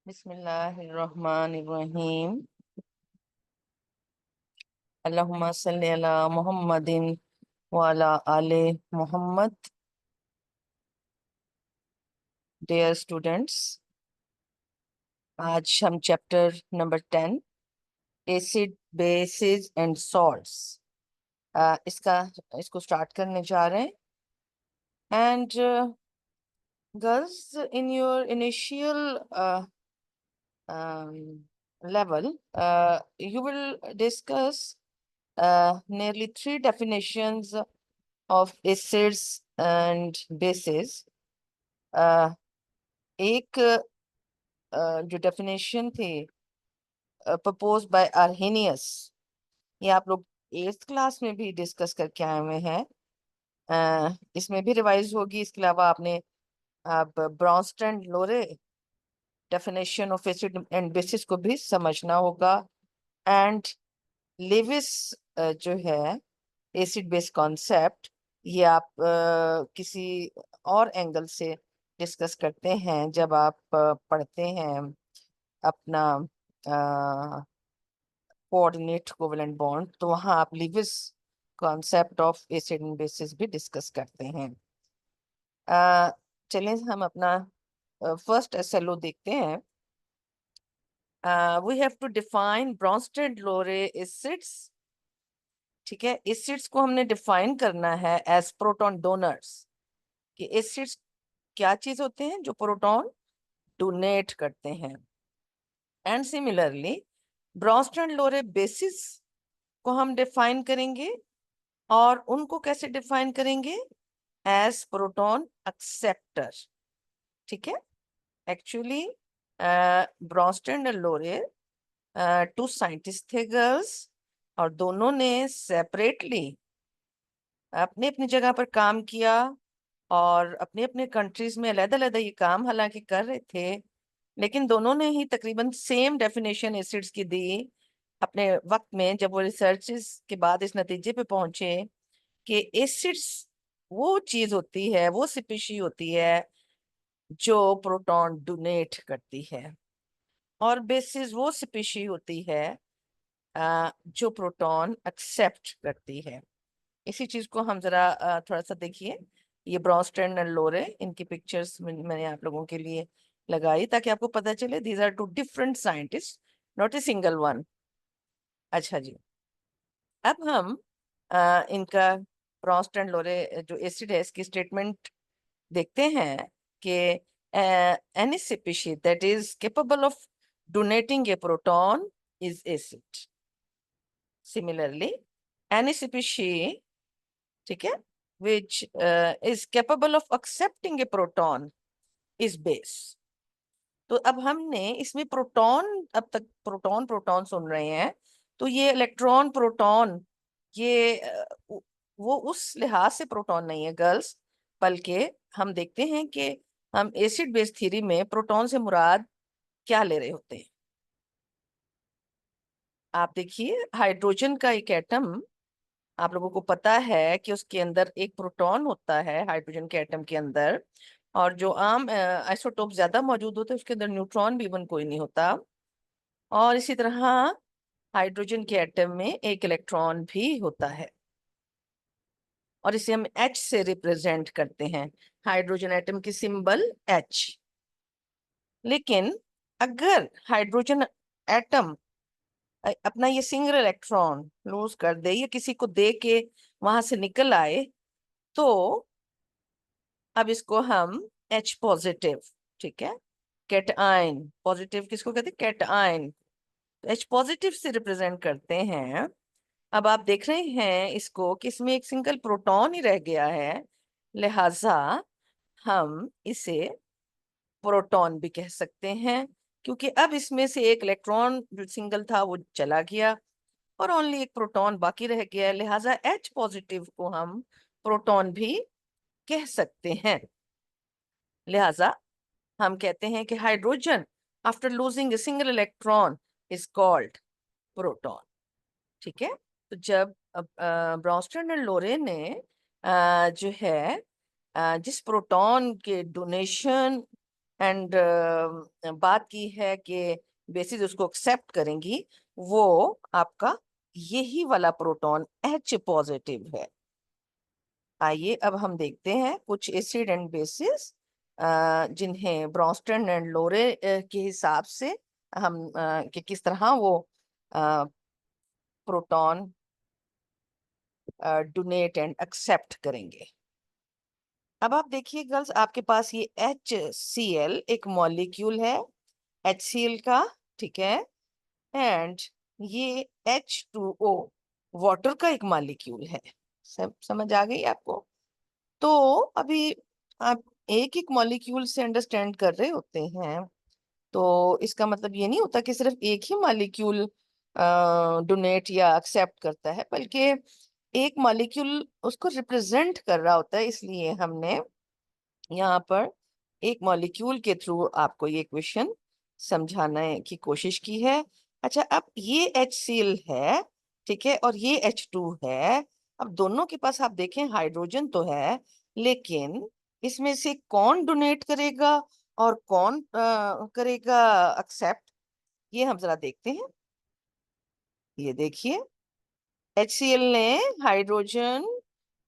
बिस्मिल्लाहिर्रहमानिर्रहीम। अल्लाहुम्मा सल्ली अला मुहम्मदिन व अला आले मोहम्मद। डियर स्टूडेंट्स, आज हम chapter number 10 acid basis and salts इसका इसको स्टार्ट करने जा रहे हैं। And girls, in your initial level, you will discuss nearly three definitions of acids and bases. एक जो डेफिनेशन थी प्रपोज बाय आर्हेनियस, ये आप लोग 8th क्लास में भी डिस्कस करके आए हुए हैं। इसमें भी रिवाइज होगी। इसके अलावा आपने आप ब्रॉन्स्टन लोरे definition of acid and basis को भी समझना होगा। एंड लेविस जो है एसिड बेस कॉन्सेप्ट, ये आप किसी और एंगल से डिस्कस करते हैं जब आप पढ़ते हैं अपना कोऑर्डिनेट कोवेलेंट बॉन्ड, तो वहां आप Lewis concept of acid and bases भी डिस्कस करते हैं। चलिए हम अपना फर्स्ट एसएलओ देखते हैं। We have to define Bronsted Lowry acids. ठीक है, एसिड्स को हमने डिफाइन करना है एज प्रोटॉन डोनर्स, कि एसिड्स क्या चीज होते हैं जो प्रोटॉन डोनेट करते हैं। And similarly Bronsted Lowry bases को हम डिफाइन करेंगे, और उनको कैसे डिफाइन करेंगे? As proton acceptor. ठीक है, एक्चुअली ब्रॉन्स्टन और लोरे टू साइंटिस्ट थे गर्ल्स, और दोनों ने सेपरेटली अपनी अपनी जगह पर काम किया, और अपने अपने कंट्रीज में अलग-अलग ये काम हालांकि कर रहे थे, लेकिन दोनों ने ही तकरीबन सेम डेफिनेशन एसिड्स की दी अपने वक्त में, जब वो रिसर्चेस के बाद इस नतीजे पे पहुंचे कि एसिड्स वो चीज होती है, वो स्पीशी होती है जो प्रोटॉन डोनेट करती है, और बेसिस वो स्पीशी होती है जो प्रोटॉन एक्सेप्ट करती है। इसी चीज को हम जरा थोड़ा सा देखिए। ये ब्रॉन्स्टन और लोरे, इनकी पिक्चर्स मैंने आप लोगों के लिए लगाई ताकि आपको पता चले these are two different scientist, not a single one. अच्छा जी, अब हम इनका ब्रॉन्स्टन लोरे जो एसिड है इसकी स्टेटमेंट देखते हैं कि any species that is capable of donating a proton is acid. Similarly, any species, ठीक है, which is capable of accepting a proton is base. तो अब हमने इसमें प्रोटॉन, अब तक प्रोटॉन प्रोटॉन सुन रहे हैं, तो ये इलेक्ट्रॉन प्रोटॉन, ये वो उस लिहाज से प्रोटॉन नहीं है गर्ल्स, बल्कि हम देखते हैं कि हम एसिड बेस थ्योरी में प्रोटॉन से मुराद क्या ले रहे होते हैं। आप देखिए, हाइड्रोजन का एक एटम, आप लोगों को पता है कि उसके अंदर एक प्रोटॉन होता है हाइड्रोजन के एटम के अंदर, और जो आम आइसोटोप ज्यादा मौजूद होते हैं उसके अंदर न्यूट्रॉन भी इवन कोई नहीं होता। और इसी तरह हाइड्रोजन के एटम में एक इलेक्ट्रॉन भी होता है, और इसे हम H से रिप्रेजेंट करते हैं। हाइड्रोजन एटम की सिंबल H। लेकिन अगर हाइड्रोजन एटम अपना ये सिंगल इलेक्ट्रॉन लूज कर दे या किसी को दे के वहां से निकल आए, तो अब इसको हम H पॉजिटिव, ठीक है, कैटआयन पॉजिटिव किसको कहते हैं? कैटआयन, H पॉजिटिव से रिप्रेजेंट करते हैं। अब आप देख रहे हैं इसको कि इसमें एक सिंगल प्रोटॉन ही रह गया है, लिहाजा हम इसे प्रोटॉन भी कह सकते हैं, क्योंकि अब इसमें से एक इलेक्ट्रॉन जो सिंगल था वो चला गया और ओनली एक प्रोटॉन बाकी रह गया, लिहाजा H पॉजिटिव को हम प्रोटॉन भी कह सकते हैं। लिहाजा हम कहते हैं कि hydrogen after losing a single electron is called proton. ठीक है, तो जब ब्रॉन्स्टन और लोरे ने जो है जिस प्रोटॉन के डोनेशन एंड बात की है कि बेसिस उसको एक्सेप्ट करेंगी, वो आपका यही वाला प्रोटॉन H पॉजिटिव है। आइए अब हम देखते हैं कुछ एसिड एंड बेसिस जिन्हें ब्रोंस्टन एंड लोरे के हिसाब से हम कि किस तरह वो प्रोटॉन डोनेट एंड एक्सेप्ट करेंगे। अब आप देखिए गर्ल्स, आपके पास ये HCl एक मॉलिक्यूल है HCl का, ठीक है, एंड ये H2O वाटर का एक मॉलिक्यूल है। सब समझ आ गई आपको? तो अभी आप एक एक मॉलिक्यूल से अंडरस्टैंड कर रहे होते हैं, तो इसका मतलब ये नहीं होता कि सिर्फ एक ही मॉलिक्यूल डोनेट या एक्सेप्ट करता है, बल्कि एक मॉलिक्यूल उसको रिप्रेजेंट कर रहा होता है। इसलिए हमने यहाँ पर एक मॉलिक्यूल के थ्रू आपको ये क्वेश्चन समझाने की कोशिश की है। अच्छा, अब ये HCl है, ठीक है, और ये H2 है। अब दोनों के पास आप देखें हाइड्रोजन तो है, लेकिन इसमें से कौन डोनेट करेगा और कौन करेगा एक्सेप्ट, ये हम जरा देखते हैं। ये देखिए, HCl ने हाइड्रोजन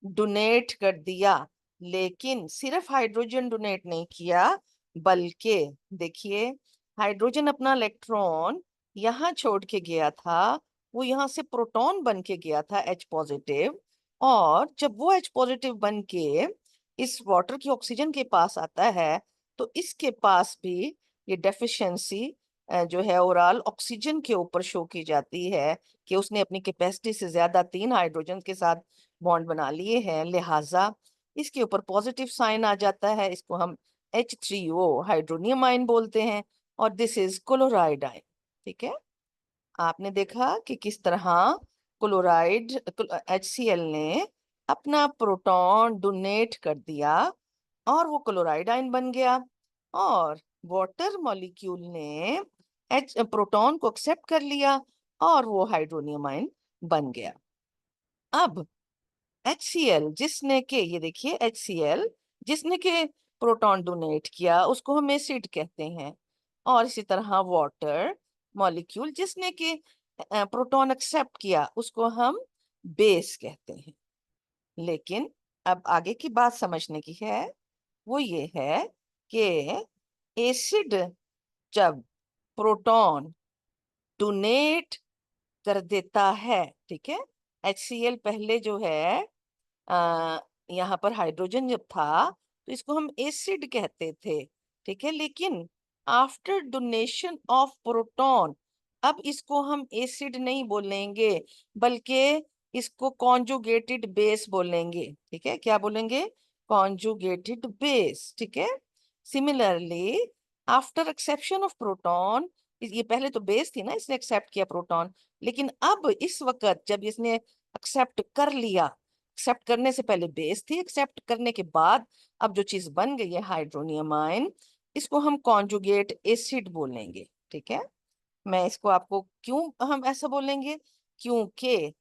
डोनेट कर दिया, लेकिन सिर्फ हाइड्रोजन डोनेट नहीं किया, बल्कि देखिए हाइड्रोजन अपना इलेक्ट्रॉन यहाँ छोड़ के गया था, वो यहाँ से प्रोटॉन बन के गया था H पॉजिटिव, और जब वो H पॉजिटिव बन के इस वाटर की ऑक्सीजन के पास आता है, तो इसके पास भी ये डेफिशिएंसी जो है ओवरऑल ऑक्सीजन के ऊपर शो की जाती है कि उसने अपनी कैपेसिटी से ज्यादा 3 हाइड्रोजन के साथ बॉन्ड बना लिए हैं, लिहाजा इसके ऊपर पॉजिटिव साइन आ जाता है। इसको हम H3O हाइड्रोनियम आयन बोलते हैं, और दिस इज क्लोराइड आयन। ठीक है, आपने देखा कि किस तरह क्लोराइड HCl ने अपना प्रोटॉन डोनेट कर दिया और वो क्लोराइड आयन बन गया, और वाटर मॉलिक्यूल ने H प्रोटॉन को एक्सेप्ट कर लिया और वो हाइड्रोनियम आयन बन गया। अब HCl जिसने के, ये देखिए HCl जिसने के प्रोटॉन डोनेट किया उसको हम एसिड कहते हैं, और इसी तरह वाटर मॉलिक्यूल जिसने के प्रोटॉन एक्सेप्ट किया उसको हम बेस कहते हैं। लेकिन अब आगे की बात समझने की है, वो ये है कि एसिड जब प्रोटॉन डोनेट कर देता है, ठीक है, HCl पहले जो है आ, यहाँ पर हाइड्रोजन जब था तो इसको हम एसिड कहते थे, ठीक है, लेकिन आफ्टर डोनेशन ऑफ प्रोटॉन अब इसको हम एसिड नहीं बोलेंगे, बल्कि इसको कॉन्जुगेटेड बेस बोलेंगे। ठीक है, क्या बोलेंगे? Conjugated base. ठीक है, similarly after exception of proton, ये पहले तो बेस थी ना, इसने एक्सेप्ट किया प्रोटॉन, लेकिन अब इस वक्त जब इसने एक्सेप्ट कर लिया, एक्सेप्ट करने से पहले बेस थी, एक्सेप्ट करने के बाद अब जो चीज बन गई है हाइड्रोनियम आयन, इसको हम कॉन्जुगेट एसिड बोलेंगे। ठीक है, मैं इसको आपको क्यों हम ऐसा बोलेंगे, क्योंकि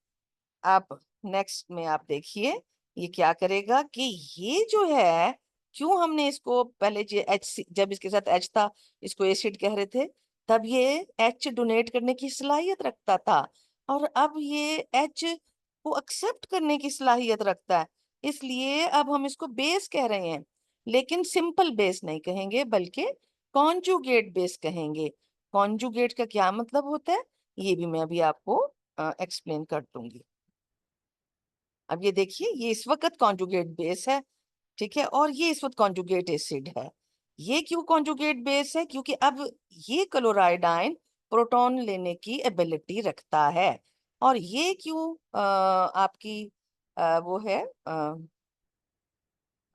आप नेक्स्ट में आप देखिए ये क्या करेगा कि ये जो है, क्यों हमने इसको पहले जब इसके साथ H था इसको एसिड कह रहे थे, तब ये H डोनेट करने की सलाहियत रखता था, और अब ये H को एक्सेप्ट करने की सलाहियत रखता है, इसलिए अब हम इसको बेस कह रहे हैं, लेकिन सिंपल बेस नहीं कहेंगे बल्कि कॉन्जुगेट बेस कहेंगे। कॉन्जुगेट का क्या मतलब होता है ये भी मैं अभी आपको एक्सप्लेन कर दूंगी। अब ये देखिए, ये इस वक्त कॉन्जुगेट बेस है, ठीक है, और ये इस वक्त कॉन्जुगेट एसिड है। ये क्यों कॉन्जुगेट बेस है? क्योंकि अब ये क्लोराइड आयन प्रोटॉन लेने की एबिलिटी रखता है, और ये क्यों आपकी वो है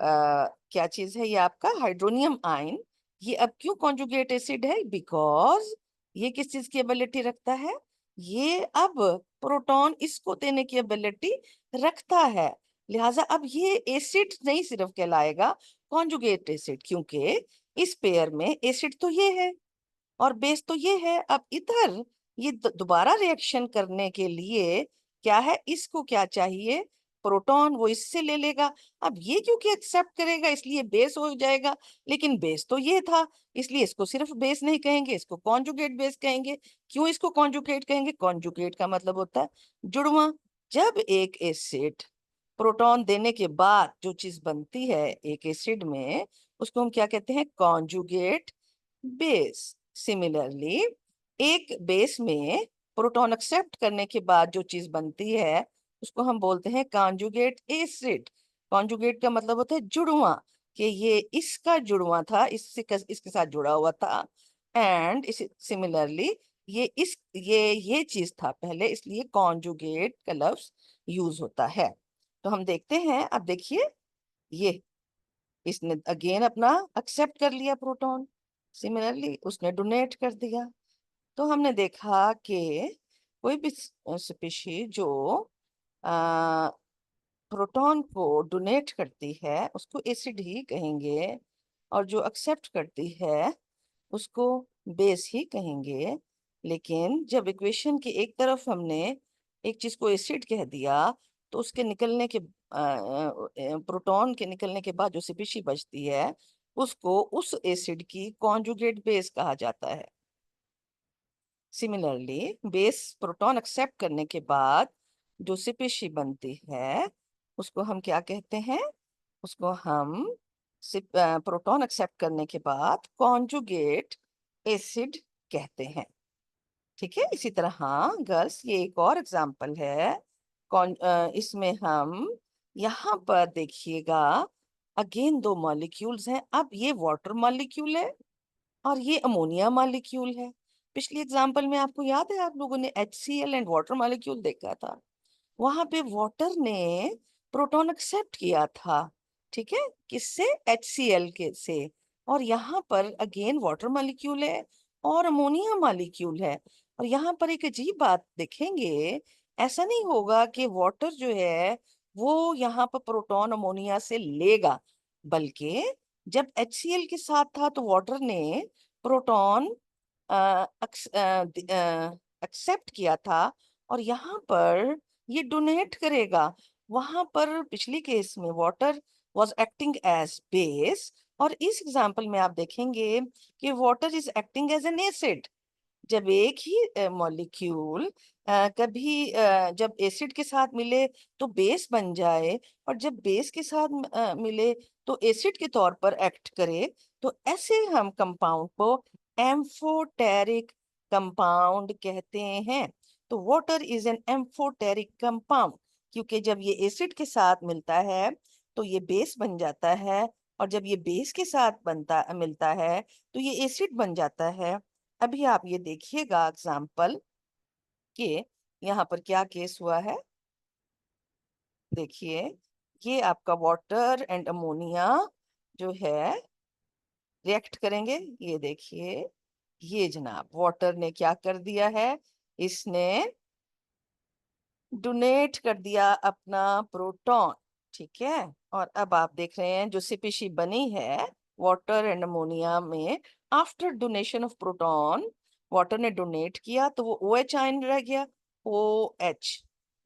क्या चीज है, ये आपका हाइड्रोनियम आयन, ये अब क्यों कॉन्जुगेट एसिड है? बिकॉज ये किस चीज की एबिलिटी रखता है? ये अब प्रोटॉन इसको देने की एबिलिटी रखता है, लिहाजा अब ये एसिड नहीं सिर्फ कहलाएगा कॉन्जुगेट एसिड, क्योंकि इस पेयर में एसिड तो ये है और बेस तो ये है। अब इधर ये दोबारा रिएक्शन करने के लिए क्या है, इसको क्या चाहिए? प्रोटॉन वो इससे ले लेगा। अब ये क्योंकि एक्सेप्ट करेगा इसलिए बेस हो जाएगा, लेकिन बेस तो ये था, इसलिए इसको सिर्फ बेस नहीं कहेंगे, इसको कॉन्जुगेट बेस कहेंगे। क्यों इसको कॉन्जुगेट कहेंगे? कॉन्जुगेट का मतलब होता है जुड़वा। जब एक एसिड प्रोटॉन देने के बाद जो चीज बनती है एक एसिड में, उसको हम क्या कहते हैं? Conjugate base. सिमिलरली एक बेस में प्रोटॉन एक्सेप्ट करने के बाद जो चीज बनती है उसको हम बोलते हैं कॉन्जुगेट एसिड। कॉन्जुगेट का मतलब होता है जुड़वा, कि ये इसका जुड़वा था, इसके साथ जुड़ा हुआ था। एंड इस सिमिलरली ये चीज था पहले, इसलिए कॉन्जुगेट का लफ्ज यूज होता है। तो हम देखते हैं, अब देखिए ये इसने अगेन अपना एक्सेप्ट कर लिया प्रोटॉन, सिमिलरली उसने डोनेट कर दिया। तो हमने देखा कि कोई भी स्पीशी जो प्रोटॉन को डोनेट करती है उसको एसिड ही कहेंगे, और जो एक्सेप्ट करती है उसको बेस ही कहेंगे। लेकिन जब इक्वेशन की एक तरफ हमने एक चीज को एसिड कह दिया, तो उसके निकलने के प्रोटॉन के निकलने के बाद जो स्पीशी बचती है उसको उस एसिड की कॉन्जुगेट बेस कहा जाता है। सिमिलरली बेस प्रोटॉन एक्सेप्ट करने के बाद जो स्पीशी बनती है उसको हम क्या कहते हैं? उसको हम प्रोटॉन एक्सेप्ट करने के बाद कॉन्जुगेट एसिड कहते हैं। ठीक है, इसी तरह हाँ गर्ल्स, ये एक और एग्जांपल है। इसमें हम यहाँ पर देखिएगा अगेन दो मॉलिक्यूल्स हैं। अब ये वाटर मॉलिक्यूल है और ये अमोनिया मॉलिक्यूल है। पिछली एग्जांपल में आपको याद है, आप लोगों ने HCl एंड वाटर मॉलिक्यूल देखा था। वहां पे वाटर ने प्रोटॉन एक्सेप्ट किया था, ठीक है, किससे? HCl के से। और यहाँ पर अगेन वाटर मॉलिक्यूल है और अमोनिया मॉलिक्यूल है। और यहाँ पर एक अजीब बात देखेंगे, ऐसा नहीं होगा कि वाटर जो है वो यहाँ पर प्रोटॉन अमोनिया से लेगा, बल्कि जब HCl के साथ था तो वाटर ने प्रोटॉन एक्सेप्ट किया था, और यहाँ पर ये डोनेट करेगा। वहां पर पिछली केस में water was acting as base, और इस एग्जांपल में आप देखेंगे कि water is acting as an acid. जब एक ही मॉलिक्यूल कभी जब एसिड के साथ मिले तो बेस बन जाए, और जब बेस के साथ मिले तो एसिड के तौर पर एक्ट करे, तो ऐसे हम कंपाउंड को एम्फोटेरिक कंपाउंड कहते हैं। तो water is an amphoteric compound, क्योंकि जब ये एसिड के साथ मिलता है तो ये बेस बन जाता है, और जब ये बेस के साथ बनता मिलता है तो ये एसिड बन जाता है। अभी आप ये देखिएगा एग्जाम्पल कि यहाँ पर क्या केस हुआ है। देखिए ये आपका वाटर एंड अमोनिया जो है रिएक्ट करेंगे। ये देखिए, ये जनाब वाटर ने क्या कर दिया है, इसने डोनेट कर दिया अपना प्रोटॉन, ठीक है। और अब आप देख रहे हैं जो स्पीशी बनी है वाटर एंड अमोनिया में, after donation of proton, water ने डोनेट किया तो वो OH आयन रह गया, OH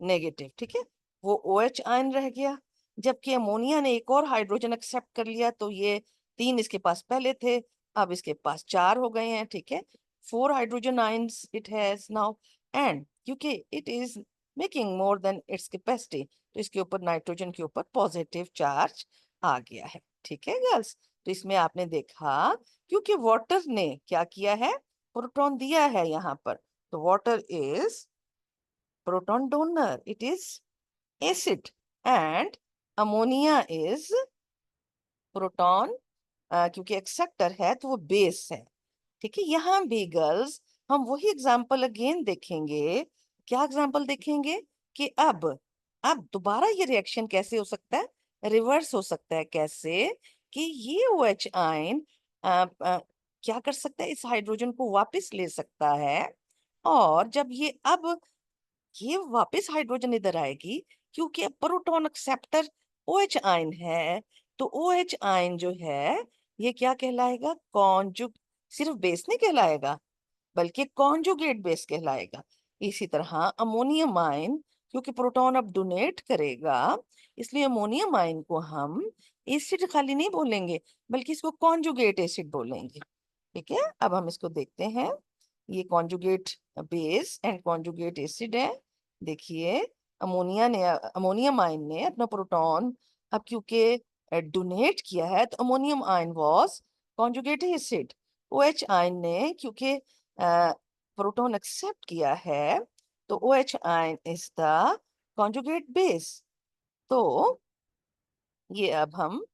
नेगेटिव, ठीक है, वो OH आयन रह गया। जबकि अमोनिया ने एक और हाइड्रोजन एक्सेप्ट कर लिया, तो ये 3 इसके पास पहले थे, अब इसके पास 4 हो गए हैं, ठीक है। 4 hydrogen ions it has now, and क्योंकि it is making more than its capacity, तो इसके ऊपर नाइट्रोजन के ऊपर पॉजिटिव चार्ज आ गया है, ठीक है गर्ल्स। तो इसमें आपने देखा क्योंकि वाटर ने क्या किया है, प्रोटॉन दिया है यहाँ पर, तो water is proton donor, it is acid, and ammonia is proton क्योंकि एक्सेप्टर है तो वो बेस है, ठीक है। यहाँ भी गर्ल्स हम वही एग्जाम्पल अगेन देखेंगे। क्या एग्जाम्पल देखेंगे कि अब दोबारा ये रिएक्शन कैसे हो सकता है, रिवर्स हो सकता है। कैसे? कि ये OH आयन क्या कर सकता है, इस हाइड्रोजन को वापस ले सकता है, और जब ये वापस हाइड्रोजन इधर आएगी, क्योंकि अब प्रोटॉन एक्सेप्टर OH आयन है, तो OH आयन जो है ये क्या कहलाएगा, सिर्फ बेस नहीं कहलाएगा बल्कि कॉन्जुगेट बेस कहलाएगा। इसी तरह अमोनियम आयन, क्योंकि प्रोटॉन अब डोनेट करेगा, इसलिए अमोनियम आयन को हम एसिड खाली नहीं बोलेंगे, बल्कि इसको कॉन्जुगेट एसिड बोलेंगे। ठीक है, अब हम इसको देखते हैं। ये conjugate base and conjugate acid है। देखिए, अमोनियम आयन ने अपना प्रोटॉन अब क्योंकि डोनेट किया है, तो ammonium ion was conjugate acid. OH ion ने क्योंकि प्रोटॉन एक्सेप्ट किया है, तो OH ion is the conjugate base. तो ये अब हम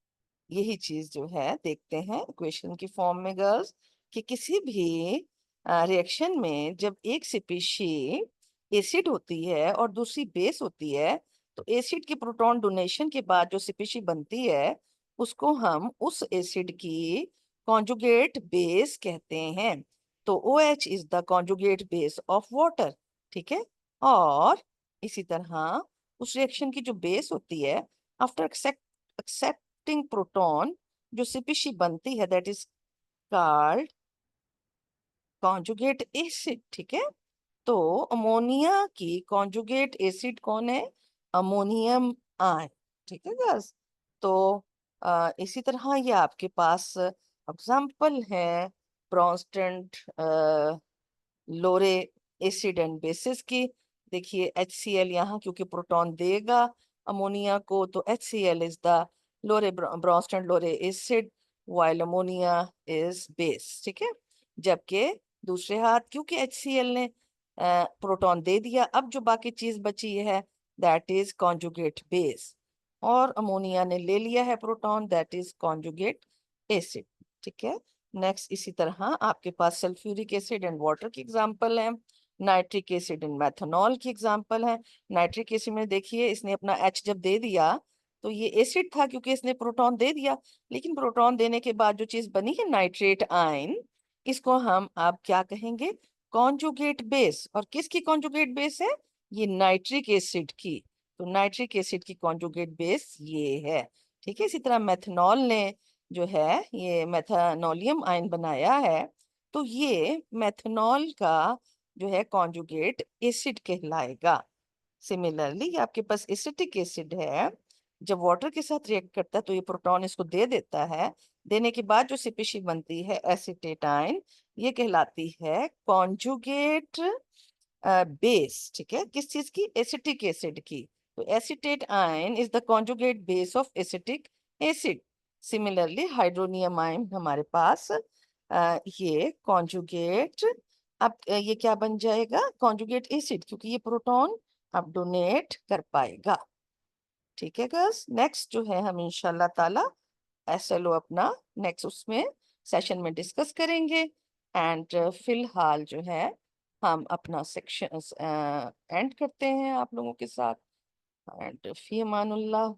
यही चीज जो है देखते हैं इक्वेशन की फॉर्म में गर्ल्स, कि किसी भी रिएक्शन में जब एक स्पीशी एसिड होती है और दूसरी बेस होती है, तो एसिड की प्रोटॉन डोनेशन के बाद जो स्पीशी बनती है, उसको हम उस एसिड की कॉन्जुगेट बेस कहते हैं। तो OH is the conjugate base of water. ठीक है, और इसी तरह उस रिएक्शन की जो बेस होती है, आफ्टर एक्सेप्टिंग प्रोटॉन, जो स्पीशी बनती है, that is called conjugate acid. ठीक है, तो अमोनिया की कॉन्जुगेट एसिड कौन है? Ammonium ion. ठीक है गर्ल्स, तो इसी तरह ये आपके पास एग्जाम्पल है ब्रॉन्स्टन लोरे एसिड एंड बेसिस की। देखिए HCl यहाँ क्योंकि प्रोटॉन देगा अमोनिया को, तो HCl इज द लोरे ब्रॉन्स्टन लोरे acid, while ammonia is base. ठीक है, जबकि दूसरे हाथ क्योंकि HCl ने प्रोटॉन दे दिया, अब जो बाकी चीज बची है दैट इज कॉन्जुगेट बेस, और अमोनिया ने ले लिया है proton, that is conjugate acid. ठीक है, नेक्स्ट इसी तरह आपके पास सल्फ्यूरिक एसिड एंड वाटर की एग्जांपल है, नाइट्रिक एसिड एंड मेथनॉल की एग्जांपल है। नाइट्रिक एसिड में देखिए, इसने अपना H जब दे दिया, तो ये एसिड था क्योंकि इसने प्रोटॉन दे दिया, लेकिन प्रोटॉन देने के बाद जो चीज बनी है नाइट्रेट आयन, इसको हम अब क्या कहेंगे? Conjugate base. और किसकी कॉन्जुगेट बेस है? ये नाइट्रिक एसिड की। तो नाइट्रिक एसिड की कॉन्जुगेट बेस ये है। ठीक है, इसी तरह मेथनॉल ने जो है ये मेथानोलियम आयन बनाया है, तो ये मेथनॉल का जो है कॉन्जुगेट एसिड कहलाएगा। सिमिलरली आपके पास एसिटिक एसिड है, जब वाटर के साथ रिएक्ट करता है तो ये प्रोटॉन इसको दे देता है, देने के बाद जो स्पीशी बनती है एसिटेट आयन, ये कहलाती है कॉन्जुगेट बेस। ठीक है, किस चीज की? एसिटिक एसिड की। तो acetate ion is the conjugate base of acetic acid. Similarly hydronium ion हमारे पास ये कॉन्जुगेट, अब ये क्या बन जाएगा? कॉन्जुगेट एसिड, क्योंकि ये प्रोटॉन अब डोनेट कर पाएगा। ठीक है गर्ल्स, नेक्स्ट जो है हम इंशाल्लाह ताला SLO अपना नेक्स्ट उसमें सेशन में डिस्कस करेंगे। एंड फिलहाल जो है हम अपना सेक्शन एंड करते हैं आप लोगों के साथ। And fee Amanullah.